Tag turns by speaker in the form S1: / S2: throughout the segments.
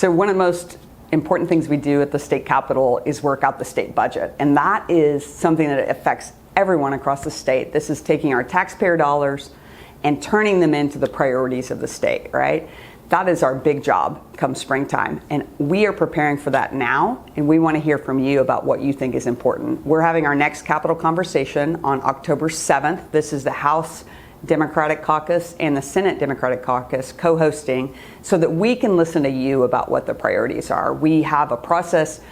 S1: So one of the most important things we do at the state capitol is work out the state budget. And that is something that affects everyone across the state. This is taking our taxpayer dollars and turning them into the priorities of the state, right? That is our big job come springtime. And we are preparing for that now. And we want to hear from you about what you think is important. We're having our next Capitol conversation on October 7th. This is the House Democratic Caucus and the Senate Democratic Caucus co-hosting so that we can listen to you about what the priorities are. We have a process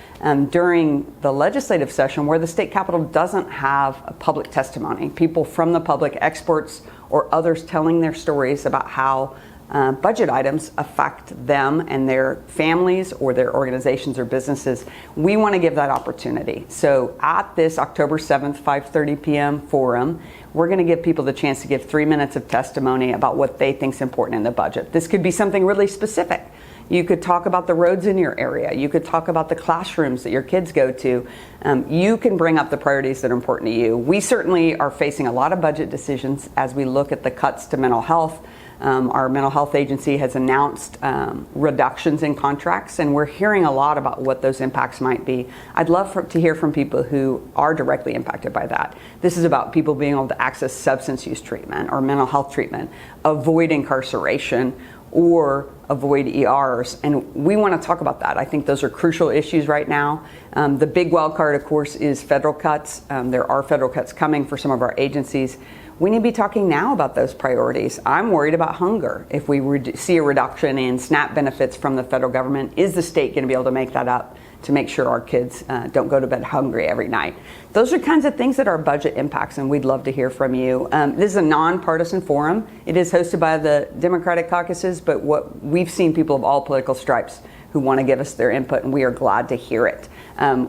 S1: during the legislative session where the state capitol doesn't have a public testimony. People from the public, experts or others telling their stories about how budget items affect them and their families or their organizations or businesses. We want to give that opportunity. So at this October 7th, 5:30 p.m. forum, we're going to give people the chance to give 3 minutes of testimony about what they think is important in the budget. This could be something really specific. You could talk about the roads in your area. You could talk about the classrooms that your kids go to. You can bring up the priorities that are important to you. We certainly are facing a lot of budget decisions as we look at the cuts to mental health. Our mental health agency has announced reductions in contracts, and we're hearing a lot about what those impacts might be. I'd love to hear from people who are directly impacted by that. This is about people being able to access substance use treatment or mental health treatment, avoid incarceration, or avoid ERs. And we want to talk about that. I think those are crucial issues right now. The big wild card, of course, is federal cuts. There are federal cuts coming for some of our agencies. We need to be talking now about those priorities. I'm worried about hunger. If we see a reduction in SNAP benefits from the federal government, is the state going to be able to make that up to make sure our kids don't go to bed hungry every night? Those are kinds of things that our budget impacts, and we'd love to hear from you. This is a nonpartisan forum. It is hosted by the Democratic caucuses, but what we've seen people of all political stripes who want to give us their input, and we are glad to hear it.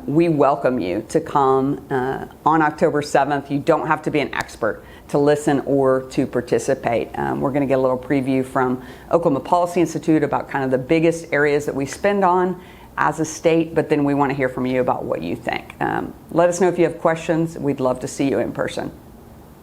S1: We welcome you to come on October 7th. You don't have to be an expert to listen or to participate. We're going to get a little preview from Oklahoma Policy Institute about kind of the biggest areas that we spend on as a state, but then we want to hear from you about what you think. Let us know if you have questions. We'd love to see you in person.